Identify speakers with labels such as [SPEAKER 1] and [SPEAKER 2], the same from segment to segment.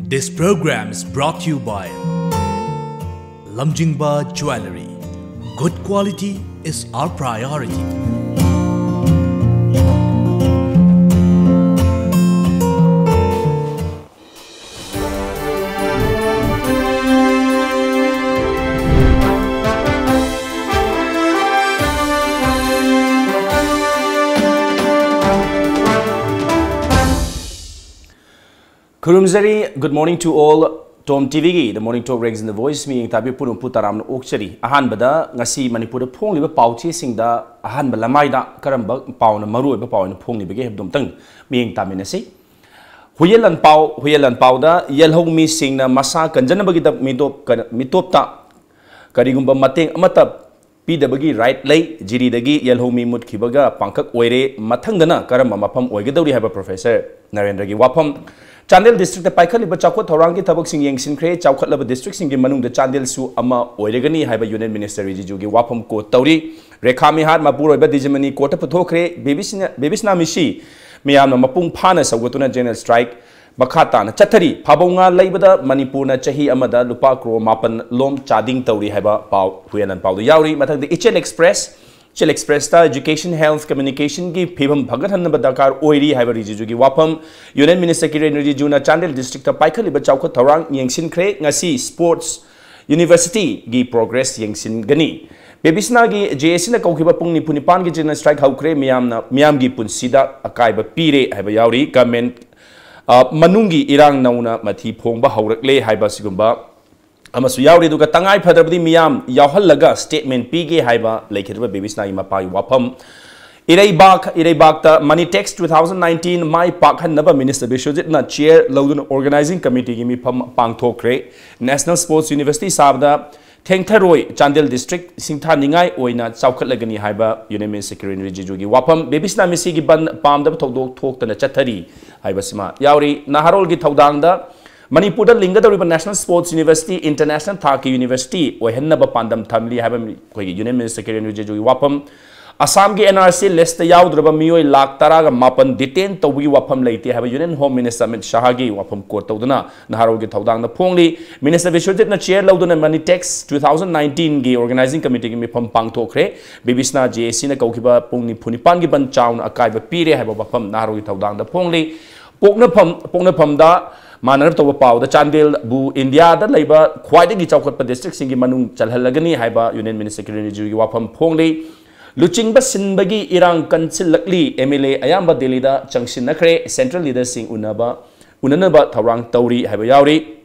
[SPEAKER 1] This program is brought to you by Lamjingba Jewelry. Good quality is our priority.
[SPEAKER 2] Kurumzari, good morning to all. Tom TV gi, the morning talk regs in the voice me tabi purun putaram no okchari. Ahan bada ngasi Manipur phong liba pauchi singda ahan bala maida karamba pauna maru ba pauna phong liba ge hebdom tang ming taminasi. Huyelan pau da yelhong mi singna masa kanjana bagi da mitop ta karigumba mateng amata pidabagi right lay jiri dagi yelhong mi mut khibaga pangkak oire mathangdana karamba mafam oigedawri haba Professor Narendra gi wafam Chandel district the Paikali but Chakot Horangi Tabak Sing Yang Sin Cray, Chakot Lava district sing Manung the Chandel Su Ama Oregani, Haba Union Minister Rijugi, Wapam Ko Tauri, Rekami had Mapuro Bedijimani, Kota Patokre, Babisna Mishi, Miana Mapung Pana, Sawatuna General Strike, Bakatan, Chatari, Pabonga, Labada, Manipuna, Chahi Amada, Lupakro, Mapan, Lom, Chading Tauri, Haba, Pau, Huyan and Pau Yauri, Matang the HL Express. Chil Express ta Education, Health, Communication ki phibam bhagat hanna badakar oiri haiba riju gi wapam Union Minister Kiren Rijiju na Chandel district ta Paikali ba chawkha thorang yengsin khre ngasi Sports University gi progress yengsin gani Bebisna gi JSC na kaukiba pung nipunipan gi general strike haukre miyam gi punsida akaiba pire haiba yauri government manungi irang nauna mathi phongba haurakle haiba sigumba Amasu yauri duga tangai phadrabdi miyam yawhallaga statement pige haiba lekhirba Babisna imapai wapam Ireibak ta Money Tax 2019 mai pakhan naba Minister Bishojit na chair laudun organizing committee gi mi pangthokre National Sports University sabda Thengtharoi Chandel district singtha ningai oina chawkhatlagani haiba Union Minister Kiren Rijiju gi wapam Babisna misi gi ban pamdab thodok thoktana chathari haiba sima yauri naharol gi thodangda Manipur Lingadariba National Sports University International Thaki University Ohenaba Pandam Thamli Habam Union Minister Kiren Rijiju Wapam Assam ki NRC list yaudraba miyoi lakh taraga mapan detain tawgi wapam leite have Union Home Minister Amit Shah gi wapam court tawdana naharo gi thawdang na phongli Minister Vishwajit na chair lauduna Money Tax 2019 gi organizing committee gi mi pham pangthokre Babisna JSC na kaukiba pungni phunipan gi ban chauna akaiba pire haba wapam naharo gi thawdang da phongli pokna pham da Manner to Pau, the Chandel Bu India, the Labour, quite a Gichakot district singing Manung Chalhalagani, Haiba, Union Minister Kiriniju, Wapam Pongli, Luching Basinbagi, Irang Kansilakli, Emile, Ayamba Delida, Changshin Nakre, Central Leader Sing Unanaba, Tarang Tauri, Habayauri,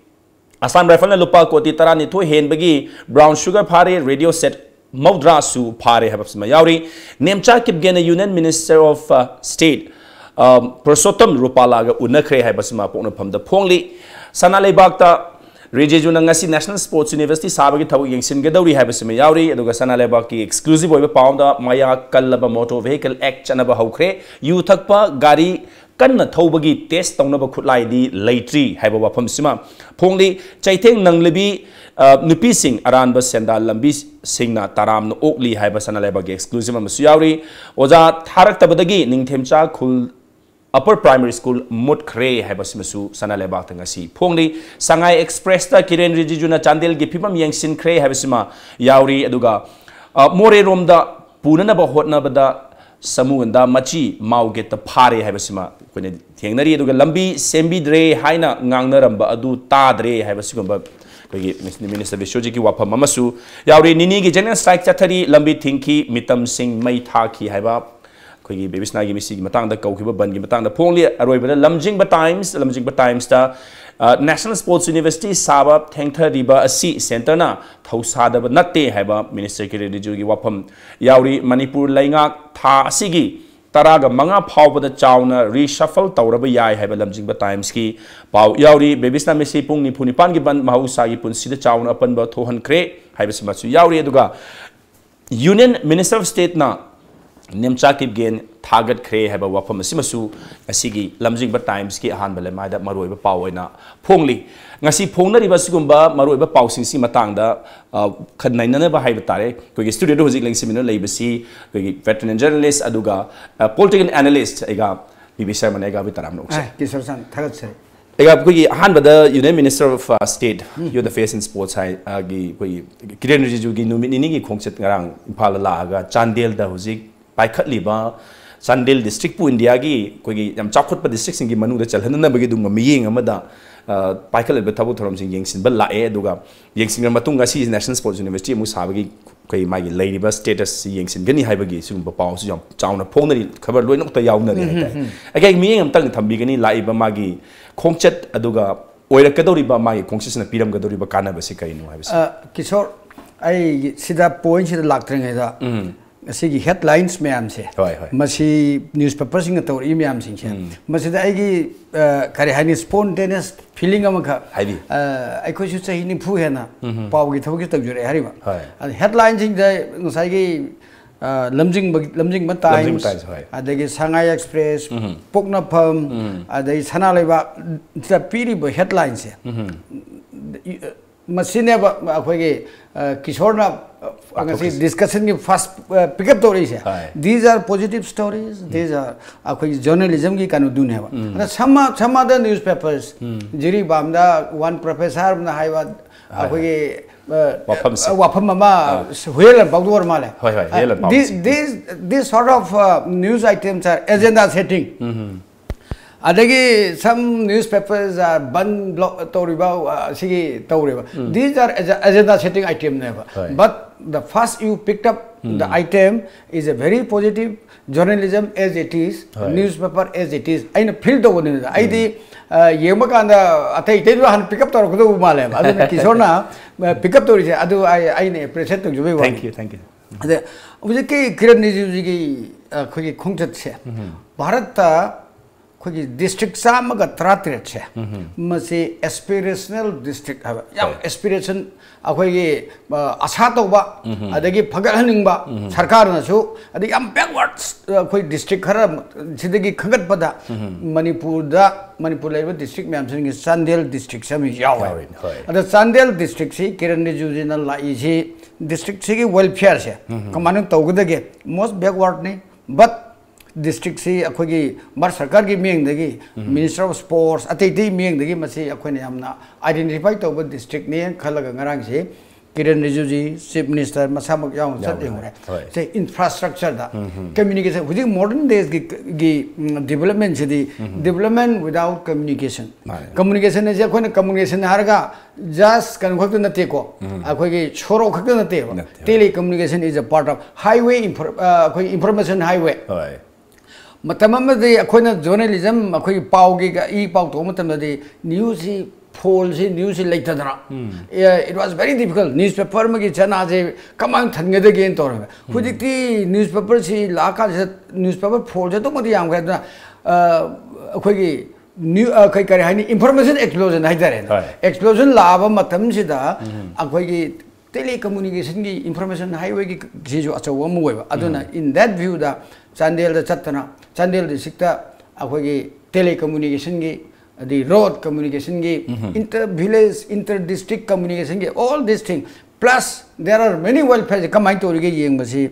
[SPEAKER 2] Assam Rifle Lupa Koti Tarani to Henbagi, Brown Sugar Party, Radio Set Maudra Su Party, Habasmayauri, Nemcha Kipgena, Union Minister of State. Persotam Rupalaga Unakre Habasima Pona Pam the Pongli Sanale Bakta Rijiju Nangasi National Sports University Sabagi Tawi Yangsin Gadori Habasima Yauri Aduga Sanale Baki exclusive over Pounda Maya Kalaba Motor Vehicle Act Chanaba Haukre Yutakpa Gari Kanna Tobagi Test Tonaba Kutlai di Laitri Hababa Pamsima Pongli Chaiteng Nanglibi Nupi Sing Aranba Senda Lambis Singna Taram no Oakli Habasanale Bagi exclusive Masuyauri Oza Tarak Tabadagi Ningtemcha Kul Upper Primary School Mutkre Habasimasu Sanaleba Tangasi Pongli Sangai Express ta Kiren Rijiju na Chandel Gipimam Yangsin Kre Habasima Yauri Aduga More Romda Punana Bahotna Bada Samuanda Machi Mau get the party Habasima when Tianari Aduga Lambi Sembi Dre Haina Ngangaramba Adu Tadre Habasumba Minister Vishojiki Wapa Mamasu Yauri Ninigi General Strike Chatari Lambi Tinki Mitam Sing Mai Taki Haba Babisna Misi Matang the Kaukiba Bangi Matang the Pongli Aroba Lamjingba Times ta National Sports University Sabab Tengtha Riba Asi Center na Tausada Nate Haba Minister Kiriju Wapam Yauri Manipur Laingak Tha Asigi Taraga Manga Pau the Chowna reshuffle Tauraba Yai Haba Lamjingba Times ki Pau Yauri Babisna Misi Pungni Punipan Giban Mahusagi Punsi the Chowna Upon Tohan Kre Habasimatsu Yauri Eduga Union Minister of State na Nemchakib gain target Kre have a wapam Simasu, a Sigi, Lamjingba Times, Ki Hanbele, Maida Maruba Powena, Pongli, Nasi Pongna Ribasugumba, Maruba Pow Sinsi Matanga, Kadnaina Bahabatare, Kugi Studio Rosing Seminar Labasi, veteran journalist, Aduga, political analyst, Ega, BBC Manega Vitaram.
[SPEAKER 3] Kisersan, Tagase.
[SPEAKER 2] Ega koi han bada Union Minister of State you the face in sports hai agi koi Kiren Rijiju gi numi ni gi khongchet ngarang Imphal la ga Chandel da hujik paikhat liba Chandel district pu India gi koi gi yam chakot pa district sing gi manu da chalhan na bagi dung miyeng amada paikhat le thabu thorom sing yengsin ba la e aduga yengsin ga matung ga si National Sports University mu sabagi koi magi lady status yengsin gani haibagi sum ba paw su jam chauna phonari khabar loi nok ta yauna ni hai agai miyeng am tang thambi gani la iba magi khongchet aduga oira kadoriba magi khongchet na piram gadoriba kana ba sikai no habis
[SPEAKER 3] Kishore ai sida point sida laktreng da asigi headlines mayam se masi newspaper sing to email sing se masi da ai gi kare hani spontaneous feeling amaka ai ko chu chahi ni phu hena paw gi thau gi tak jure hariba headline sing da ngasai gi lamjing times adagi Shanghai Express pokna pham adagi sana leba da piri bo headline se masine ba akhoi gi Kishore na angasi discussion ki first pick up stories hai these are positive stories these are akhoi journalism ki kanu dun hai ba sama the newspapers jiri bamda one professor na haiwa akhoi gi wafam mama huelan bagdor male these sort of news items are agenda setting adagi some newspapers are ban block toriba sigi toriba these are agenda setting item never but the first you picked up the item is a very positive journalism as it is newspaper as it is aina feel to one I di yema kanda atai te han pick up tor ko male adu Kishore na pick up tori adu I ne appreciate to jubi
[SPEAKER 2] thank you
[SPEAKER 3] ade ujike Kiren Rijiju gi khoi khongchet se Bharat ta khoi district samaga tratret se masi aspirational district ha yam aspiration akhoi gi asa tawba adagi phagalhaning ba sarkar na su adagi am backwards khoi district khara sidagi khagat pada Manipur laiba district myam sing Chandel district sami yawa ada Chandel district si Kiren Rijiju na la isi district si gi welfare se kamanu tawgudage most backward ni but district si akhoi gi bar sarkar gi meng dagi Minister of Sports atai meng dagi masi akhoi ne amna identify tawba district ne khalaga ngarang si Kiren Rijiju Chief Minister masamak yaw sateng re say infrastructure da communication with modern days gi development si development without communication is akhoi ne communication harga just kan khok na te ko akhoi gi choro khok na te telecommunication is a part of highway akhoi information highway matamamadi akhoi journalism akhoi paw gi e paw to matamadi news polls news laitadana it was very difficult newspaper magi chana je kamang thangede gen tor hujikti newspaper si laka newspaper polls to modi yam ga akhoi gi new kai kare hani information explosion haidare explosion laba matam sida akhoi gi telecommunication gi information highway gi jijo achaw amu weba aduna in that view da Chandel da chatana Chandel district da akhoi gi telecommunication gi the road communication gi inter village inter district communication gi all these things plus there are many welfare kamai to gi yeng basi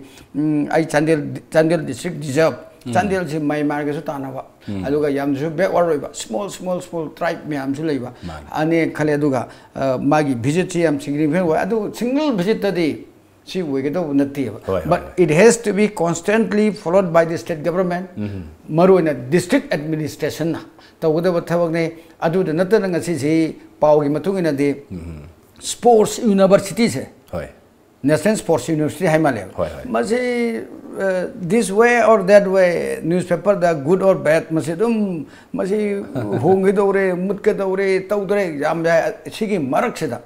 [SPEAKER 3] ai Chandel district deserve Chandel si mai marga su tanawa aduga yam su backward roiba small tribe me am su leiba ane khale aduga magi visit si am significant wa adu single visit tadi si wegedo nati but it has to be constantly followed by the state government maru in a district administration tawuda thabak ne adu de natana ngasi si paw gi matung ina de sports university se National Sports University haimale masi this way or that way newspaper the good or bad masi dum masi hongi dore mutke dore tawdore jam sigi marak seda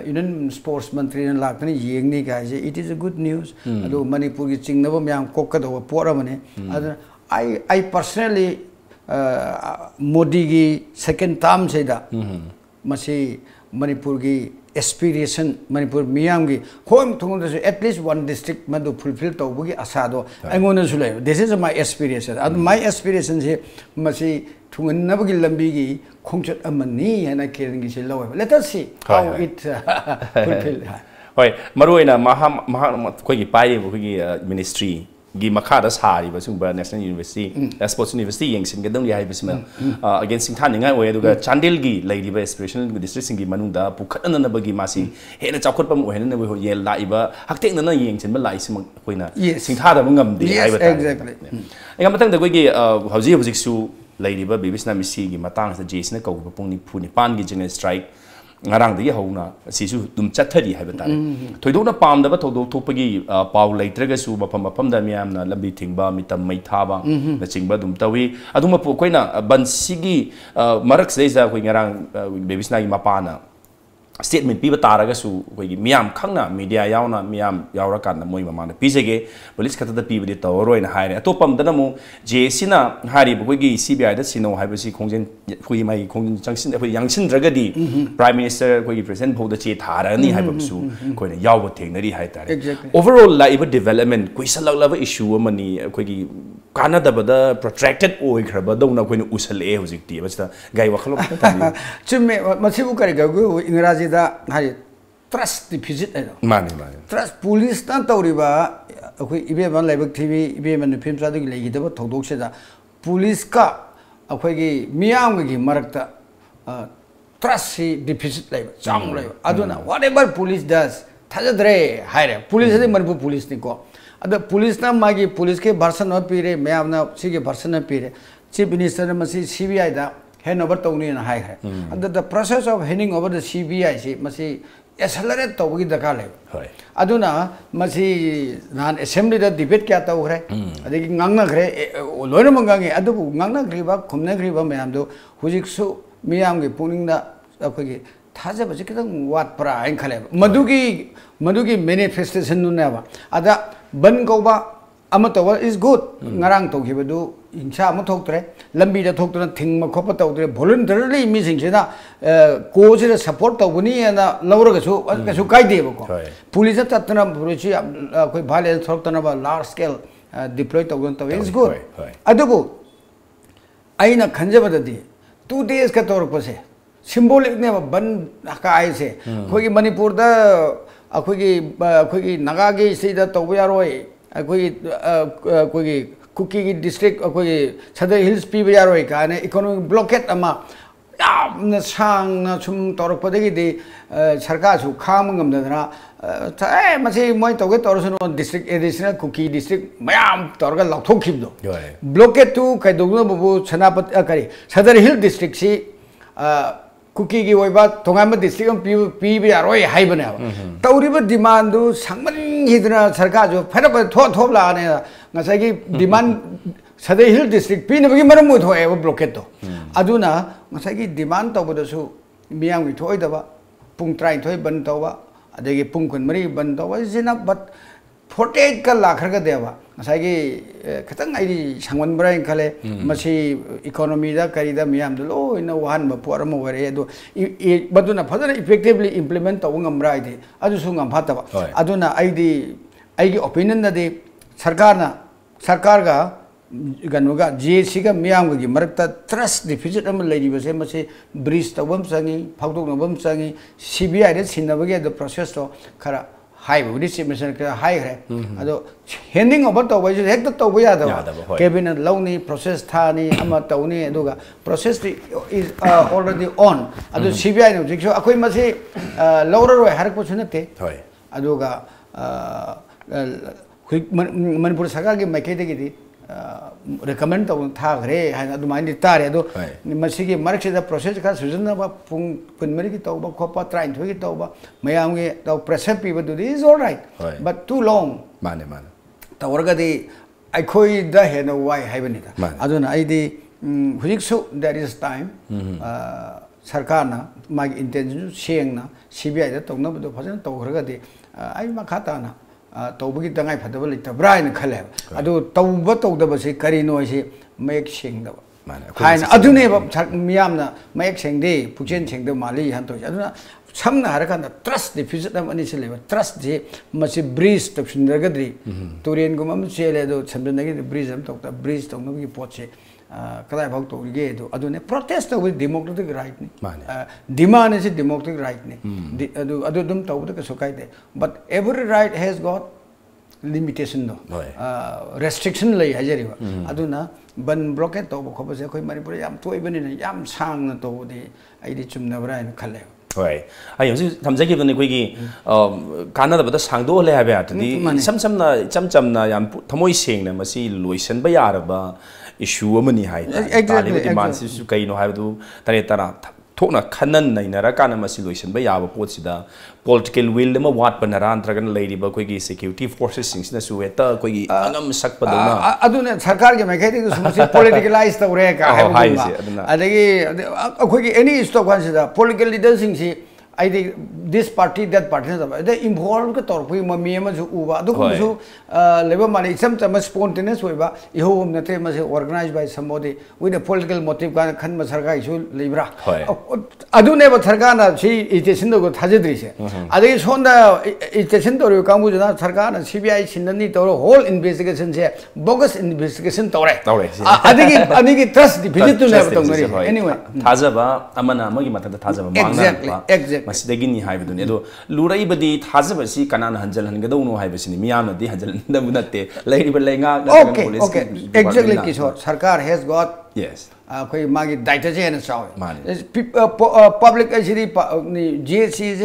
[SPEAKER 3] Union Sports Mantri na lakni yengni ga it is a good news adu Manipur gi chingnaba myam kokka do pora mane I personally Modi gi second term seda masi Manipur gi aspiration Manipur miyam gi home thung at least one district madu fulfill tawbugi asado angona sulai this is my aspiration my aspiration se masi thungnabagi lambi gi khongchat amani hena Kiren gi se law let us see how it fulfill
[SPEAKER 2] hoi maruina maha koi gi pai bu gi ministry गी मखादा सारी बसुंबा national university sports university यंगसिंगदम याई बिसमा again सिंथानिंगा ओय दुगा चांदेल गी लेदिबा aspirational district सिंगी मनुंदा पुखतननबगी मासी हेना चाखोटपम ओहेन ने हो ये लाइबा हक्तेंगना यंगसिनबा लाइसिम कोइना सिंथादा ngam di ai bata
[SPEAKER 3] exactly
[SPEAKER 2] engam matang da koi gi hauji hauji su leiriba bibisna misi gi matang sa jesna kau ba pungni phuni pan gi general strike ngarang da gi hauna sisu dum chathari hai bata thoidona pam da ba thodok thopagi paw leitraga su mafam da miyam na lambi thingba mitam mai thaba na chingba dum tawi aduma po koina bansigi marak seisa koi ngarang bibisna gi mapana statement piba taraga su koi miyam khangna media yauna miyam yaura kan moi mamana pizege police khata da piba de tawroi na haire atopam dana mu JC na hari koi gi CBI da sino haibasi khongjen koi mai khongjen changsin koi yangsin dragadi prime minister koi gi president bhoda che thara ni haibam su koi na yaw thengnari hai tare overall live development koi salak lava issue amani koi gi kana da bada protracted oi khraba dawna koi na usal e hojik ti basta gai wakhalo ta
[SPEAKER 3] chumme masibu kari ga gu ingraji da hari trust deficit ai
[SPEAKER 2] mani
[SPEAKER 3] trust police ta tawriba akoi ibe ban laibak tv ibe man film sa du legi da thodok se da police ka akoi gi miyam gi marakta trust deficit laiba chang laiba aduna whatever police does thajadre haire police de manpu police ni ko ada police na magi police ke version of pire miyam na si ke version of pire chief minister na masi CBI da hand over tawni na hai ada the process of handing over the CBI si masi accelerate tawgi dakar le aduna masi nan assembly da debate kya taw khre adigi ngangna khre loina mangangi adu ngangna khri ba khumna khri ba mayam do hujik su miyam ge puning da akoi thaja ba kitang wat pra ain khale madugi manifestation nu na ba ada ban ko ba ama tawa is good ngarang to khibadu incha ama thoktre lambi da thoktuna thingma khopa tawtre voluntarily mi singsina ko je support tawni na lawra ga su kai de ko police tatna police koi violence thoktana ba large scale deploy tawgon taw is good adugo aina khanjabadadi 2 days ka tawr pase symbolic ne ban ka ai se koi manipur da akoi naga ge se da taw yaroi akoi Kuki की district अकोई Sadar Hills पीबे यारोई का ने economic blockade अमा यामना सांगना सुम तौरपदगी दे सरकार सु खाम ngमदना ए मसे मोय तौगे तौरसनो डिस्ट्रिक्ट एडिशनल कुकी डिस्ट्रिक्ट मयाम तौरगा लौथोखिबदो ब्लॉकेट टू कैदोगनो बबु सनापत करी सदर हिल डिस्ट्रिक्ट सी कुकी की ओइबा तोंगाम डिस्ट्रिक्ट पीबे यारोई हाइबने तौरिबा डिमांड दु सांगमन हिदना सरकार जो फरक थोप लाने ngasagi demand sade hill district pin bagi maram mo thoe blockade to aduna ngasagi demand to boda su miyang wi thoi da ba pung trai thoi ban to ba adegi pung kun mari ban to ba jina but 48 ka lakhar ga deba ngasagi khatang ai sangwan brai khale masi economy da kari da miyam do lo ina wan ba por mo ware do baduna phadana effectively implement to ngam rai de adu su ngam phata ba aduna ai gi opinion na de सरकार का गनोगा JC का मियाम की मरकता trust deficit अम lazy बसे मसे bridge तबम संगी फाउदोगनबम संगी CBI रे सिनबगे the process तो खरा हाई बडी सिमिशन का हाई है अदो हैंडिंग ओवर तो वजो हेक तो बया द कैबिनेट लौनी प्रोसेस थानी अम तौनी अदुगा प्रोसेस इज ऑलरेडी ऑन अदो CBI ने जिसो अखोई मसे लौररो हरक पछनते अदुगा मनपुर सरकार की मैकेदे की recommend to thagre han adumai ni tare do masigi mark da process ka sujana ba pung punmeri ki to ba khopa train thoi ki to ba mayam ge to pressure people do this is all right but too long
[SPEAKER 2] mane
[SPEAKER 3] ta warga di ai khoi da he no why haibani da aduna ai di hujik so there is time sarkar na mag intention sheng na CBI da tong na do phajana to khraga di ai ma khata na तौबगी तंगाई फदब लेता Bryan खले अदु तौब तौदब से करिनो से मयक सेंगदब हाइन अदुने मियामना मयक सेंगदे पुचेन सेंगदब माली हंतो अदुना समना हरकान trust deficit अमनि से लेबा trust जे मसे bridge तपसिनरगद्री Tourane गुम हम चेले दो समदनगी ब्रिज हम तौता ब्रिज तौनबगी पोचे कदाय भाग तौगे दो अदुने प्रोटेस्ट तौब डेमोक्रेटिक राइट नि डिमांड इज डेमोक्रेटिक राइट नि अदु अदु दुम तौब त सोकाइदे but every right has got limitation दो रेस्ट्रिक्शन लई हाजरिबा अदुना बन ब्लॉकेट तब खोबसे अखोई मणिपुर याम तोइबनिना याम सांगना तोबदि आइदि चुमनबरा इन खले
[SPEAKER 2] होय आई हमसे थमजगिबने कोइगी कानादबदा सांगदोले हाबे आतदि समसमना चमचमना याम थमोइ सेंगना मसी लोइसन बा यारबा इशू अमनि हाय तालिब डिमांड सिसु कइनो हाबदु तरे तरा थोना खनन नैनरा काना मसी लोइसन बा याबा पोतसिदा political will ma wat panara antragan leiriba koigi security forces singsna sueta koigi angam sakpadona
[SPEAKER 3] aduna sarkar ge mekhedi ku sumsi politicalize tawre ka hai adagi koigi any stock one sida political leaders singsi I think this party that party the involved ka tor pui mami ma ju uba adu ku ju level mani some spontaneous hoiba iho nate ma se organized by somebody with a political motive ka khan ma sarkar isu libra adu ne ba sarkar na si station do thajidri se adagi sonda station do ru kamu jana sarkar na CBI sinani to whole investigation se bogus investigation tore adagi trust deficit to never to anyway
[SPEAKER 2] thajaba amana magi matha thajaba mangna
[SPEAKER 3] exactly
[SPEAKER 2] masdagini haibaduni edo lurai badi thajabasi kanana hanjal hangadaunu haibasini miyamna di hanjal ndabunatte lairiba lenga
[SPEAKER 3] police okay exactly Kishore sarkar has got
[SPEAKER 2] yes
[SPEAKER 3] koi magi daita je na chaw public actually GSC is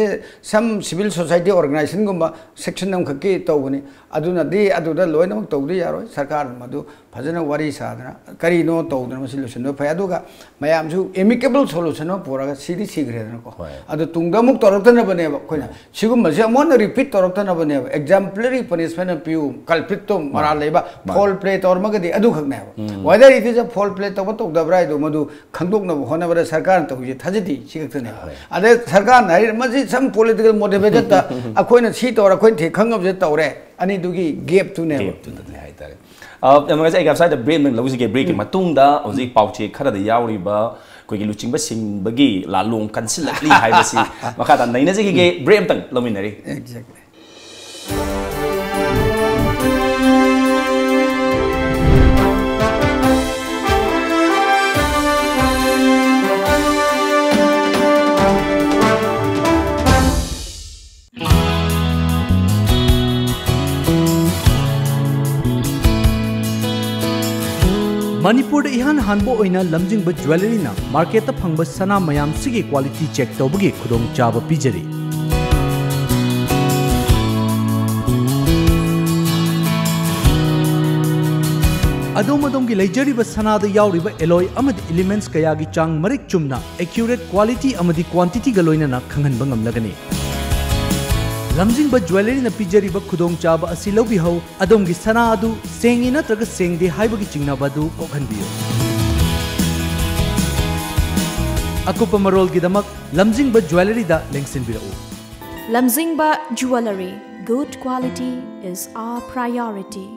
[SPEAKER 3] some civil society organization gumba section nam khaki tawni aduna di aduda loina mak tawdi yaro sarkar madu phajana wari sadana kari no tawdana solution no fa aduga mayam su amicable solution no pura sidi sigre na ko adu tungda muk toroktana bane ba koina sigum ma se mon repeat toroktana bane ba exemplary punishment piu culprit to mara leba foul play tor magadi adu khakna whether it is a foul play to tawda do madu khangdok na hona bara sarkar to ji thajidi sigakne ade sarkar na maji some political motivated ta akoina si tor akoin the khangab je tawre ani dugi gap to ne
[SPEAKER 2] hai tare amanga sai gap sai the brain mang logi ge break matungda oji pauche khara da yauri ba koi gi luching ba sing bagi la long kansilakli hai basi makha ta naina ji ge brain tang lominari
[SPEAKER 3] exactly
[SPEAKER 1] Manipur ihan hanbo oina lamjingba jewelry na market ta phangba sana mayam sigi quality check tawbagi khudong chaba pijari adom gi leijariba sana da yauriba alloy amadi elements kaya gi chang marik chumna accurate quality amadi quantity ga loina na khangan bangam lagani lamjingba jewelry na pijariba khudong chaba asi lobi ho adom gi sana adu sengi na traga sengde haibagi chingna badu kokhanbiyo akupa marol gi damak lamjingba jewelry da lengsin birao
[SPEAKER 4] lamjingba jewelry good quality is our priority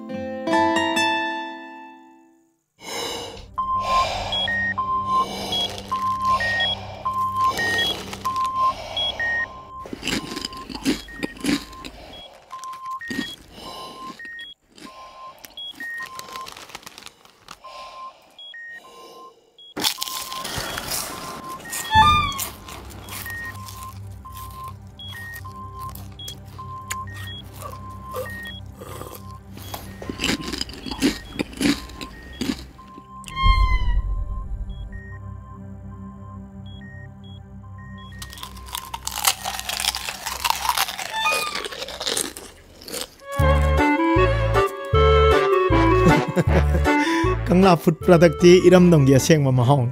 [SPEAKER 5] Kangla food product ti iram dong gi asengma mahong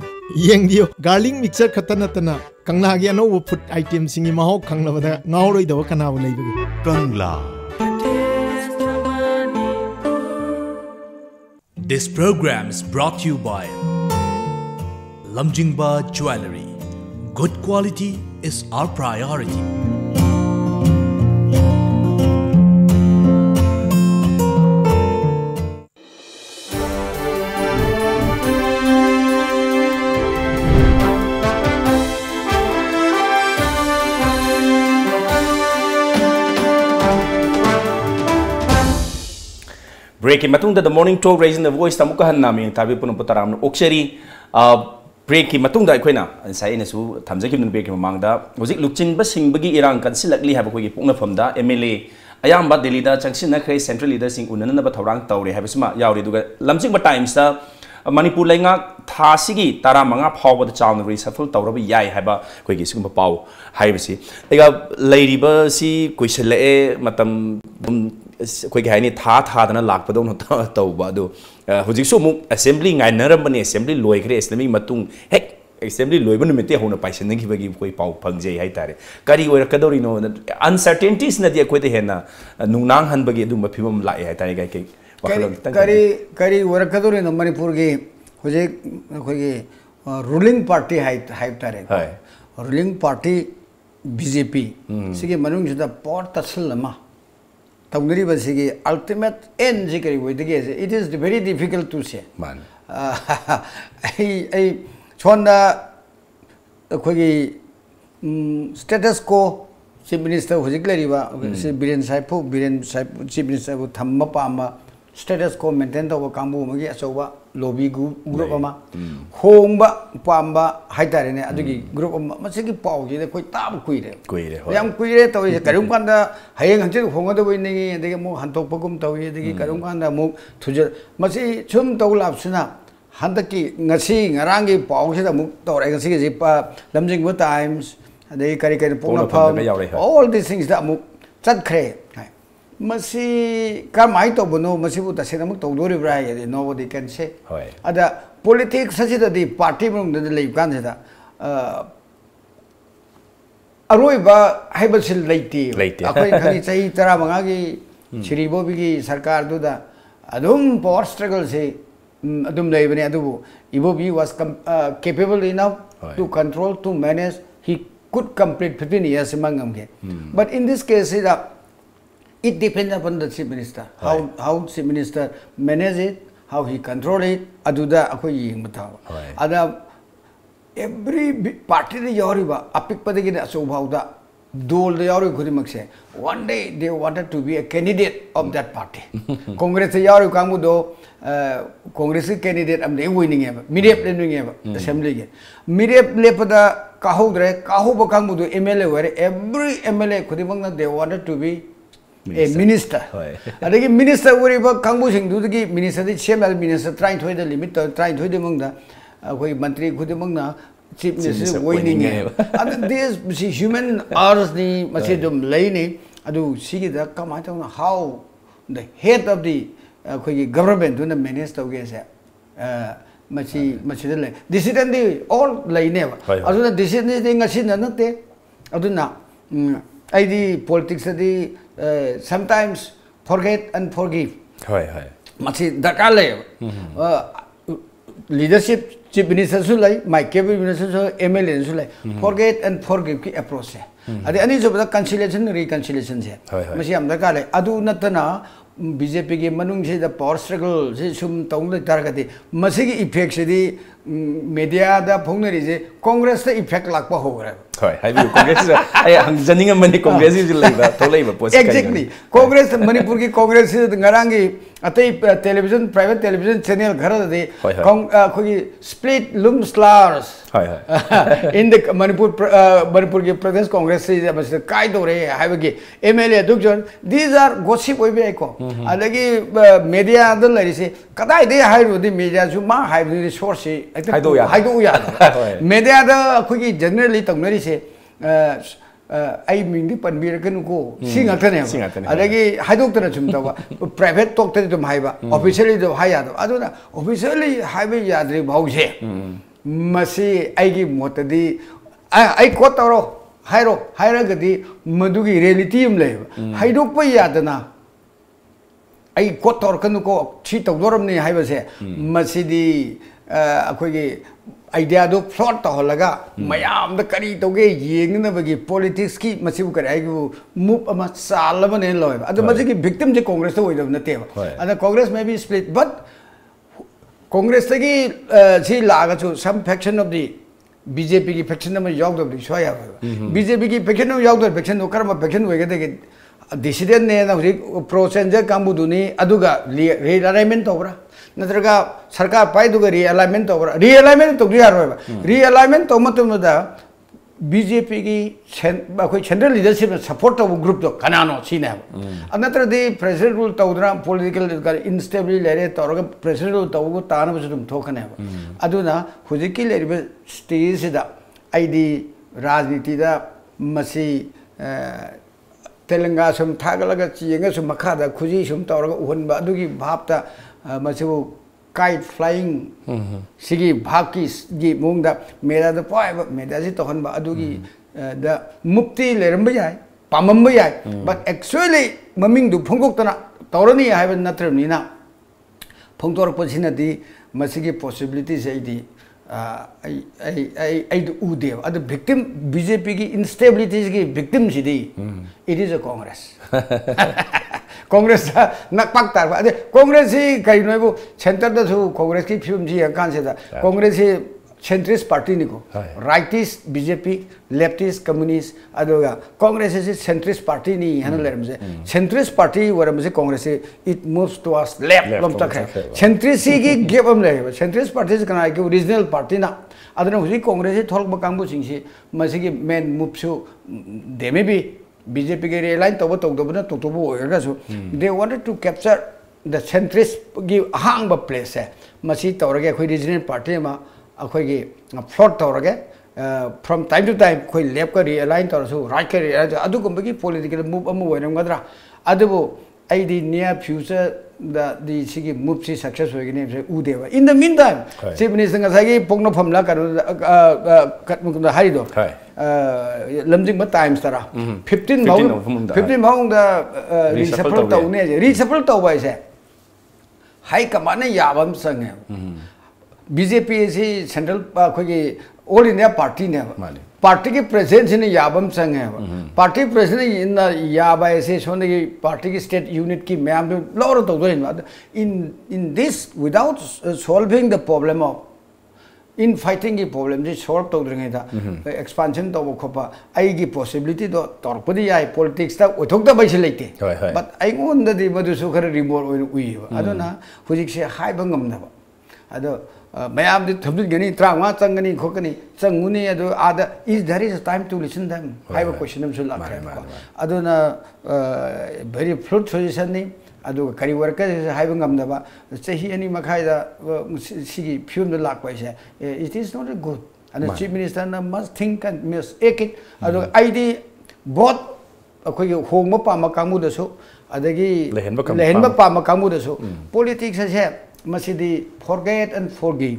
[SPEAKER 5] yeng dio garlic mixer khatanatana kangla gi no food item singi mahok khanglabada ngauroi daw kana bu leibagi
[SPEAKER 1] Kangla. This program is brought to you by Lamjingba Jewelry. Good quality is our priority.
[SPEAKER 2] Break matung da the morning talk raising the voice tamuka hanna mi tabi pun putaram okseri break matung da koina sai na su thamjaki nun break mamang da hojik lukchin ba sing bagi irang kansilakli ha ko gi pungna famda MLA ayamba Delhi da changsin na khay central leader sing unan na ba thorang tawre habisma yauri duga lamjing ba times da Manipur lenga thasigi tara manga phawba da chawn reshuffle tawraba yai haba koi gi sigum pau haibisi ega leiriba si question le matam koi gi haini tha dana lakpa don tawba do hujik su mu assembly ngai naram bani assembly loi kre islamic matung hek assembly loi banu mete hona paisen ngi bagi koi pau phangjei hai tare kari oira kadori no uncertainties na dia koi de hena nungnang han bagi du maphimam lai hai tare gai
[SPEAKER 3] kari warakaduri no Manipur gi hoje khoi ruling party hai tare ruling party BJP sigi manung juda port tasal lama tawngri ba sigi ultimate end jikari woi dige it is very difficult to say man ai chonda khoi status quo chief minister hoje klari ba si Biren Saipu chief minister bu thamma pama status quo maintain to kambu magi asoba lobby group ama hongba pamba haitare ne adugi group ama masigi pau ji de koi tab kuire yam kuire to je karum kanda hayeng hanche honga de boi ningi de mo hantok pagum to ye de karum kanda mo thuje masi chum to lapsuna handaki ngasi ngarangi pau se da mu to re ngasi ji pa lamjing bo times de kari pona pham all these things da mu chat khre masi kamai to bono masi bu tasena mu to dori bra ye nobody can say ada politics sachi da di party mung da lei kan da aroi ba haibasil leiti akoi khani chai tara manga gi chiri bobi gi sarkar du da adum power struggle se adum lei bane adu ibobi was capable enough to control to manage he could complete 15 years mangam ge but in this case it depends upon the chief minister how chief minister manage it how he control it aduda akoi yeng bataw ada every party de yoriba apik padagi na so bauda dol de yori khudimak se one day they wanted to be a candidate of that party congress yori kamu do congress candidate am de winning eba midep lening eba assembly ge midep lepada kahudre kahuba kamu do mla were every mla khudimak na they wanted to be a minister adagi minister woriba kangbu sing du gi minister di chemal minister trying to the limit trying to the mong da koi mantri khudimang na chief minister winning and this human errors ni masidum leini adu sigi da kamai ta how the head of the koi government to the minister ge se machi le decision di all leine adu decision ni ngasi na nate adu na id politics di sometimes forget and forgive machi dakar le leadership chief minister su lai my cabinet minister su mla su lai forget and forgive ki approach hai adi ani jo bada conciliation reconciliation se machi am dakar le adu natana BJP ki manung se the power struggle se sum tong le tar gati masi ki effect se di media da phongnari je congress the effect lakpa ho ra
[SPEAKER 2] haibu congress ai hangjaning mani congress is leiba to leiba post
[SPEAKER 3] exactly congress Manipur ki congress is ngarangi atai television private television channel ghara de khoi split lum stars in the Manipur ki pradesh congress is kai do re haibu ki MLA dukjon these are gossip oi be ko adagi media da lai se kadai de hairu di media su ma haibu ni source haido ya media da khoi generally tongnari se ai ming di panbir kan ko singa tane adagi haidok tana chum tawa private talk te dum haiba officially do haya do aduna officially haiba yadri bause masi ai gi motadi ai ko taro haira gadi madugi reality um le haidok pa yadana ai ko tor kan ko chi tawdoram ni haiba se masi di akoi gi idea do plot to holaga mayam da kari toge yengna bagi politics ki masibu kare ai move ama salama ne loy adu maji ki victim je congress to hoida na teba ada congress may be split but congress gi si laga chu some faction of the BJP ki faction ma yog do bi soya BJP ki faction no yog do faction no karma faction hoige de decision ne na pro changer kambu duni aduga realignment to bra natraga sarkar pai duga realignment to realignment to realignment to matum da BJP की central leadership में support तब group तो कनानो सीने अनतर दे president rule तौदरा political instability लेरे तौर president rule तब को ताना बस तुम थोकने अदुना हुजिकी लेरिबे स्टेज से दा आईडी राजनीति दा मसी तेलंगाना सुम थागलगा चींगे सुम मखादा खुजी सुम तौर उहन अदुगी भापता मसी वो काइट फ्लाइंग सिगी भाकी मुंगदा मेरा द पाइब मेरा से तोहन बा अदुगी द मुक्ति लेरम जाय पामम जाय बट एक्चुअली ममिंग दु फोंगोक्तना तौरनी हाइब नत्रमनिना फोंगतोरपसिनदी मसिगी पॉसिबिलिटी से दी आई उदे अद विक्टिम बीजेपी की इंस्टेबिलिटीज की विक्टिम सिदी it is a Congress Congress नकपाक तार अदे कांग्रेस ही कई नोबो सेंटर द सु कांग्रेस की फिल्म जी कान से दा कांग्रेस ही सेंट्रिस्ट पार्टी निको राइटिस्ट बीजेपी लेफ्टिस्ट कम्युनिस्ट अदोगा कांग्रेस इज सेंट्रिस्ट पार्टी नी हन लेरम से सेंट्रिस्ट पार्टी वरम से Congress it moves towards left लम तक है सेंट्रिस्ट की गैप हम ले सेंट्रिस्ट पार्टी कना के ओरिजिनल पार्टी ना अदना हुजी कांग्रेस थोलक बकांगबु सिंग से मसी की मेन मूव सु दे मे बी बीजेपी के रिलाइन तब तौदबना तोतोबो ओरगासु दे wanted to capture the centrist की हांग प्लेस है मसी तौरगे कोई रीजनल पार्टी में अखोगी फ्लोट तौरगे फ्रॉम टाइम टू टाइम कोई लेफ्ट का रिलाइन तौरसु राइट का रिलाइन अदुगुंबगी पॉलिटिकल मूव अमु ओरमगदरा अदुबो आईडी नियर फ्यूचर दी सिगी मूव से सक्सेस होगने से उदेवा in the mean time chief minister ngसागी पोंगनो फमला कन हारिदो लमजिंग टाइम्स तरा 15 भाउंग द रिसफल तौने रिसफल तौबाय से हाई कमांड याबम संगे बीजेपी से सेंट्रल अखोगी ऑल इंडिया पार्टी ने पार्टी के प्रेसिडेंट ने याबम संगे पार्टी प्रेसिडेंट इन याबा ऐसे सोने की पार्टी की स्टेट यूनिट की मैम लौर तो in this without solving the problem of in fighting की प्रॉब्लम से सॉल्व तो था एक्सपांशन तो खोपा आई पॉसिबिलिटी तो तौरपदी याय पॉलिटिक्स तक उठोक बैसे लेते बट आई मधुसु खर रिमोट उईब अदुना हुजिक से हाइब ngमनबा अदो मैम थबगनी 35 चंगनी खोकनी चंगुनी अदो आदा is there is time to listen them हाइब क्वेश्चन हम सुला अदुना वेरी फ्लूट सजेशन नि अदो करी वर्कर हाइब ngमनबा सही अनि मखाइदा सिगी फिल्म लाक पैसे it is not good and the chief minister must think and must act it ado id both akoi hongma pama kamu da so adagi lehenba pama kamu da so politics ase masidi forget and forgive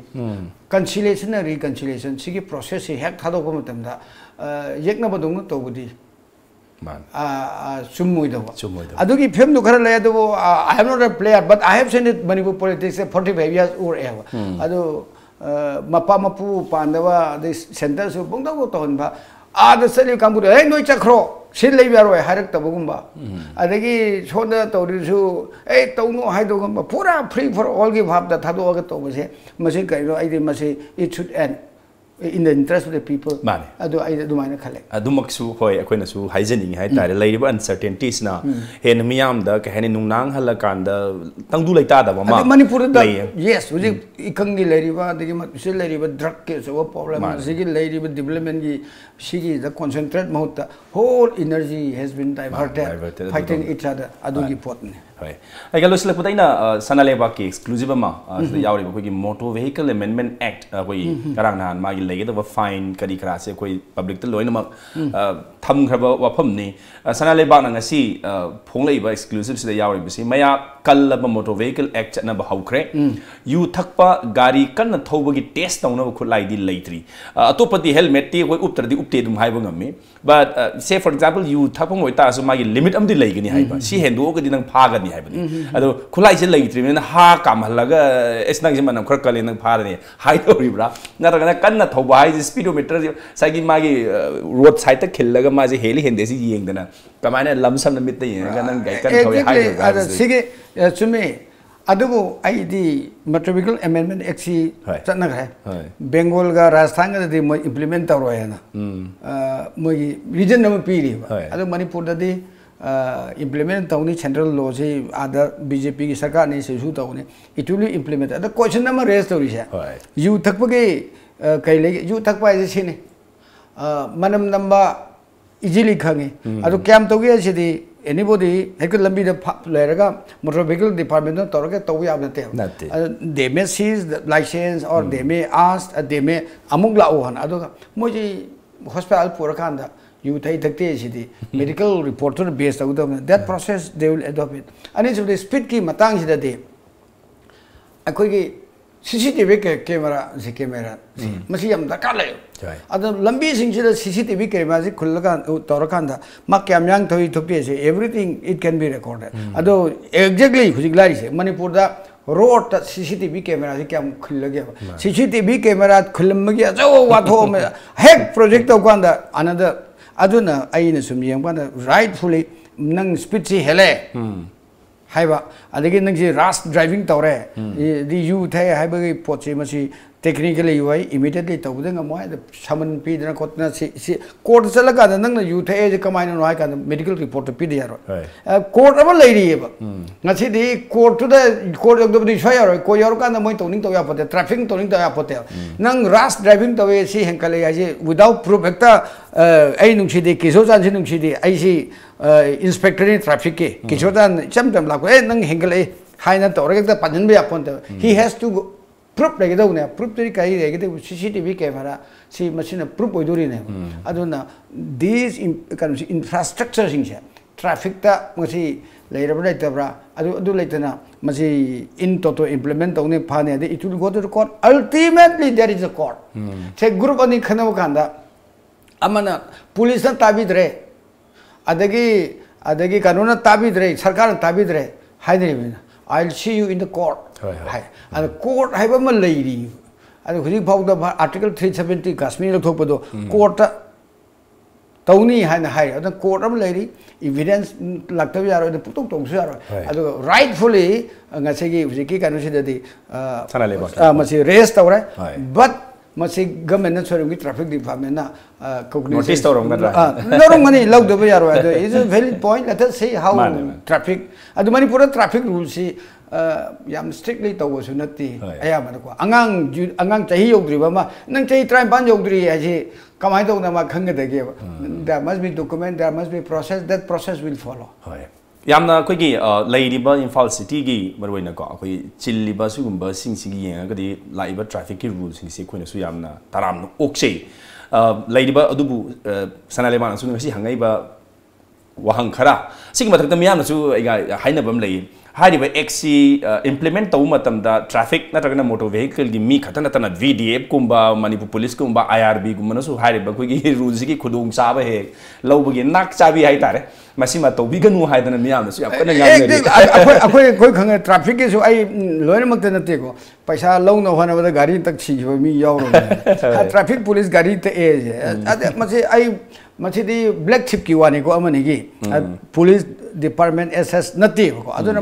[SPEAKER 3] conciliation and reconciliation sigi process he hek thadok matam da yekna badung to budi man sumui da adugi film do khara lay do I am not a player but I have seen it Manipur politics 45 years or ever ado mapa mapu pandava this center so bongda go to honba ada sali kambu hey noi chakro sin lei baro harak tabugumba adagi soda tawrisu hey tawno haido gumba pura free for all give up the thado ga to base mase kai ro I mase it should end in the interest of the people mane adu I do mine khale
[SPEAKER 2] adu maksu hoi akoina su haijening hai tare leiriba uncertainties na hen miyam da ka hen nungnang hala kanda tangdu leita da ma
[SPEAKER 3] manipur da yes uji ikangi leiriba digi se leiriba drug ke so problem sigi leiriba development gi sigi the concentrate mahut whole energy has been diverted fighting each other adu gi pot ne
[SPEAKER 2] hai ai galo sila putai na sanaleba ki exclusive ma yauri ko gi motor vehicle amendment act koi karang nan ma gi lege da fine kari kra se koi public ta loina ma tham khaba wafam ni sanaleba na ngasi phonglei ba exclusive sida yauri bisi maya kallaba motor vehicle act na ba haukre yu thakpa gari kan thoba gi test tauna ba khulai di leitri atopati helmet ti koi uptar di upte dum haiba ngami but say for example you thakpa moi ta so ma gi limit am di leigani haiba si hendo ga di nang phaga ni haiba ado khulai se leitri na ha kam halaga esnang se manam khar kale nang phara ni hai toribra na ra kan na thoba hai speedometer sai gi ma gi road side ta khillaga ma je heli hende si yengdana kamaina lamsam na mit ta nang gai kan thoy hai
[SPEAKER 3] ada sige chumi adugo id motorical amendment act si chatna hai bengal ga rajasthan ga di implement taro hai na moi region nam piri adu manipur da di implement tawni central law se ada BJP ki sarkar ne se su tawni it will implement ada question number raise tawri se you thakpa ge kai le you thakpa is sine manam namba easily khangi adu kyam togi asidi anybody hekul lambi da leraga motor vehicle department no toroga togi abnate they may seize the license or they may ask they may amuk la ohan adu moji hospital purakanda you take the medical report based on that process they will adopt it and it's the speed ki matang sida de akoi CCTV camera si camera masi yam dakar le adu lambi sing sida CCTV camera si khullaga torakanda ma kyamyang thoi thopi se everything it can be recorded adu exactly hujiglari se manipur da road CCTV camera si kyam khullage CCTV camera khullamgi ajo watho me hack project to kanda another aduna aina sum yengba rightfully nang speed si hele haiba adagi nang si rash driving tawre the youth hai haiba gi pochi masi technically UI immediately tawda ngamo hai saman pi dana kotna si court chalaga nang na youth hai je kamai no hai kan medical report pi de yaro court aba lei ri ba ngasi di court da court of the shoy yaro ko yaro kan moi tawning taw ya pote traffic tawning taw ya pote nang rash driving tawe si henkale ya je without proof ekta ai nung si de kiso jan si nung si de ai si inspector in traffic ke kiso jan cham cham la ko nang henkale hai na tawra ekta panjan be apon he has to proof lagi dah punya proof tu kai lagi tu CCTV camera si machine proof boy ne aduna these kan infrastructure sing traffic ta masi later ber later bra adu later na masi in toto implement tau ne phane de it will go to the court ultimately there is a court che group ani khana kanda amana police na tabi dre adagi kanuna tabi dre sarkar tabi dre hai dre I'll see you in the court. And the court, I have a lady. And the Article 370 Kashmir court Tony had high. The court of lady, evidence Lactavia, the Putum rightfully, Nasegi, Viki can see the must raised our but must say government with traffic department
[SPEAKER 2] notice
[SPEAKER 3] no money love the way is a valid point. Let us see how traffic at the Manipura traffic rules see yam strictly towards unity. Angang Tahi Yogriba, Nante try ban Yogri as he come out of the Makanga they gave. There must be document, there must be process, that process will follow.
[SPEAKER 2] Yamna Quiggy, Lady Bud in Fall City, Marina Gok, Chili Basumba, Singsi, and like traffic rules in sequence Yamna, Taram, Okshay, Lady Adubu, Sanaleman, soon as he hung over Wahankara. Sing about the Miana to a Hainabam lay. How do we actually implement the traffic? Not a motor vehicle, the me, Katana, VDA, Kumba, Manipu Police, Kumba, IRB, Gumanasu, Harry, but we rules, Kudung Sabe, Low Nak Sabi Haitare, Massima to Biganu Haidan and Mianas. I traffic is I learn Matanatego. Paisa low no one over the Gari taxi for me, traffic police Gari I must the black chip Kiwani go Amanigi, police department SS native. I don't know,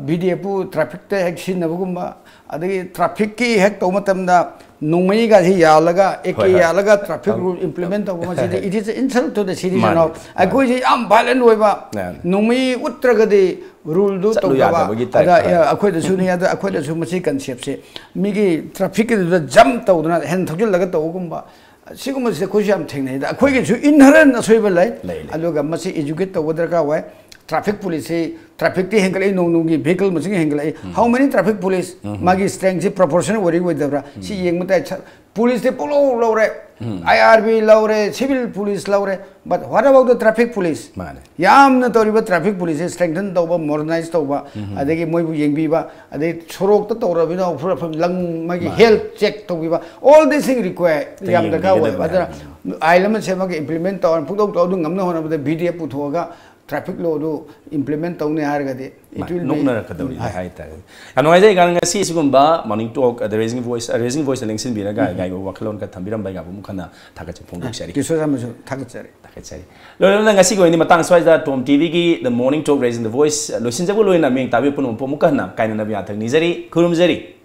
[SPEAKER 2] BDAPU traffic action Navugumba, the traffic key hectomatamda, Numiga Yalaga, Eki Yalaga traffic rule implement of it is insult to the citizen of I go violent weva Numi Utragadi rule do acquit the Sunia, acquit the Sumasi concept. Migi traffic is the jump to the hand to Lagata Ogumba. Sigma the Kusham thing, the quick inherent as we will like, I look at Masi educate the water way, traffic police, traffic Hengale, no vehicle, Machine Hengale. How many traffic police, Maggie strength, proportional worry with the seeing police, the polo laure, IRB laure, civil police laure, but what about the traffic police? Yam Natoriba traffic police strengthened over, modernized over, they give Mobu Yangbiba, they sorok the Torabino from lung health check to Viva. All these things require Yam the Kawa, but I implement or put out of the BDA Putoga. Traffic law do implement only hargade. It will be no and why they can see Sugumba, morning talk, the raising voice links in Binaga, guy who walk alone, Katambiram by Abumukana, Takachapong Sherry. Takachari. Longasigo in the Matang Swizer, Tom TV, the morning talk raising the voice, Lucinza Bulu in a main Tabipun Pomukana, kind of Naviata Nizeri, Kurumzeri.